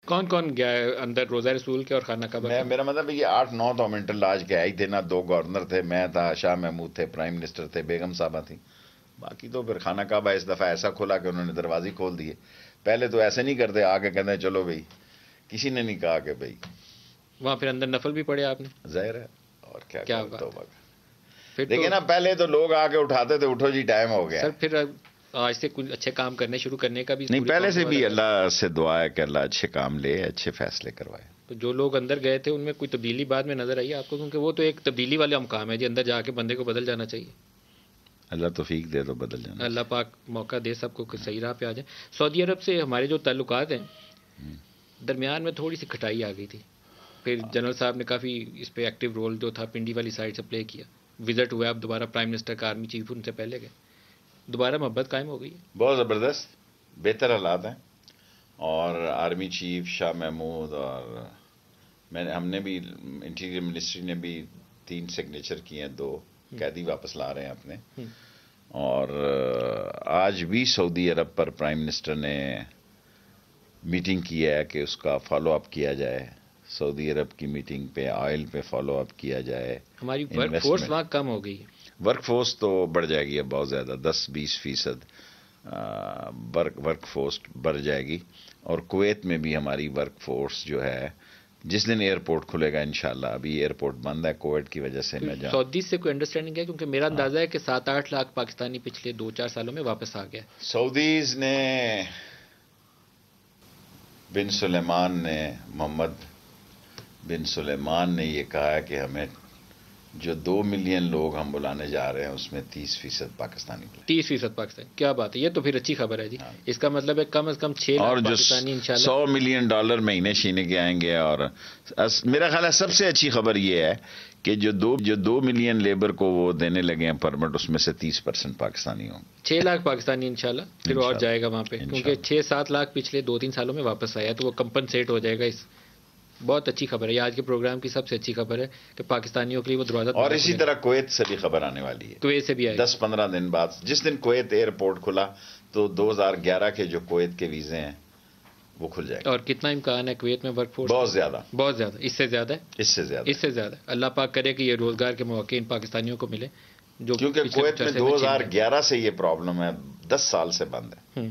کون کون گیا ہے اندر روزہ رسول کے اور خانہ کعبہ کے؟ میرا مطلب یہ 8-9 تو ہم انٹرلاج کے آئی تھے نا. 2 گورنر تھے, میں تھا, شاہ محمود تھے, پرائم منسٹر تھے, بیگم صاحبہ تھیں. باقی تو پھر خانہ کعبہ اس دفعہ ایسا کھولا کہ انہوں نے دروازے کھول دیے. پہلے تو ایسے نہیں کرتے, آ کے کہتے ہیں چلو بھائی. کسی نے نہیں کہا کہ بھائی. وہاں پھر اندر نفل بھی پڑے آپ نے؟ ظاہر ہے, اور کیا توبہ. دیکھیں نا پہلے تو لوگ آ کے اٹھاتے تھے, اٹھو جی ٹائم ہو گیا. سر پھر آج سے کچھ اچھے کام کرنے شروع کرنے کا بھی نہیں, پہلے سے بھی اللہ سے دعا ہے کہ اللہ اچھے کام لے, اچھے فیصلے کروائے. تو جو لوگ اندر گئے تھے ان میں کوئی تبدیلی بعد میں نظر آئی آپ کو؟ کیونکہ وہ تو ایک تبدیلی والا مقام ہے جی, اندر جا کے بندے کو بدل جانا چاہیے. اللہ توفیق دے تو بدل جانا. اللہ پاک موقع دے سب کو کہ صحیح راہ پہ آ جائیں. سعودی عرب سے ہمارے جو تعلقات ہیں درمیان میں تھوڑی سی کھٹائی آ گئی تھی. پھر جنرل صاحب نے کافی اس پہ ایکٹیو رول جو تھا پنڈی والی سائڈ سے پلے کیا. وزٹ ہوا, اب دوبارہ پرائم منسٹر کا آرمی چیف ان سے پہلے گئے, دوبارہ محبت قائم ہو گئی ہے. بہت زبردست, بہتر حالات ہیں. اور آرمی چیف شاہ محمود اور ہم نے بھی, انٹیریئر منسٹری نے بھی 3 سگنیچر کیے ہیں, 2 قیدی واپس لا رہے ہیں اپنے. اور آج بھی سعودی عرب پر پرائم منسٹر نے میٹنگ کی ہے کہ اس کا فالو اپ کیا جائے. سعودی عرب کی میٹنگ پہ آئل پہ فالو اپ کیا جائے. ہماری ورک فورس وہاں کم ہو گئی ہے. ورک فورس تو بڑھ جائے گی اب بہت زیادہ, 10-20% ورک فورس بڑھ جائے گی. اور کویت میں بھی ہماری ورک فورس جو ہے, جس دن ایئرپورٹ کھلے گا انشاءاللہ, ابھی ایئرپورٹ بند ہے کووڈ کی وجہ سے. میں سعودی سے کوئی انڈرسٹینڈنگ ہے؟ کیونکہ میرا اندازہ ہے کہ 7-8 لاکھ پاکستانی پچھلے 2-4 سالوں میں واپس آ گیا. سعودیز نے, بن سلیمان نے, محمد بن سلیمان نے یہ کہا ہے کہ ہمیں جو 2 ملین لوگ ہم بلانے جا رہے ہیں اس میں 30% پاکستانی. 30% پاکستانی, کیا بات ہے, یہ تو پھر اچھی خبر ہے جی. اس کا مطلب ہے کم از کم 6 لاکھ پاکستانی انشاءاللہ. $100 ملین مہینے شینے کے آئیں گے. اور میرا خیال ہے سب سے اچھی خبر یہ ہے کہ جو 2 ملین لیبر کو وہ دینے لگے ہیں پرمٹ, اس میں سے 30% پاکستانی ہوں. 6 لاکھ پاکستانی انشاءاللہ پھر اور جائے گا وہاں پہ, کیونکہ 6-7 لاکھ پچھلے 2-3 سالوں میں واپس آیا, تو وہ کمپنسیٹ ہو جائے گا. اس بہت اچھی خبر ہے, یہ آج کے پروگرام کی سب سے اچھی خبر ہے کہ پاکستانیوں کے لیے وہ دروازہ. اور اسی طرح کویت سے بھی خبر آنے والی ہے. کویت سے بھی آئے 10-15 دن بعد, جس دن کویت ایئرپورٹ کھلا تو 2011 کے جو کویت کے ویزے ہیں وہ کھل جائے گا. اور کتنا امکان ہے کویت میں ورک فورس؟ بہت زیادہ, بہت زیادہ, اس سے زیادہ, اس سے زیادہ, اس سے زیادہ. اللہ پاک کرے کہ یہ روزگار کے مواقع ان پاکستانیوں کو ملے. کیونکہ کویت میں 2011 سے یہ پرابلم ہے, 10 سال سے بند ہے.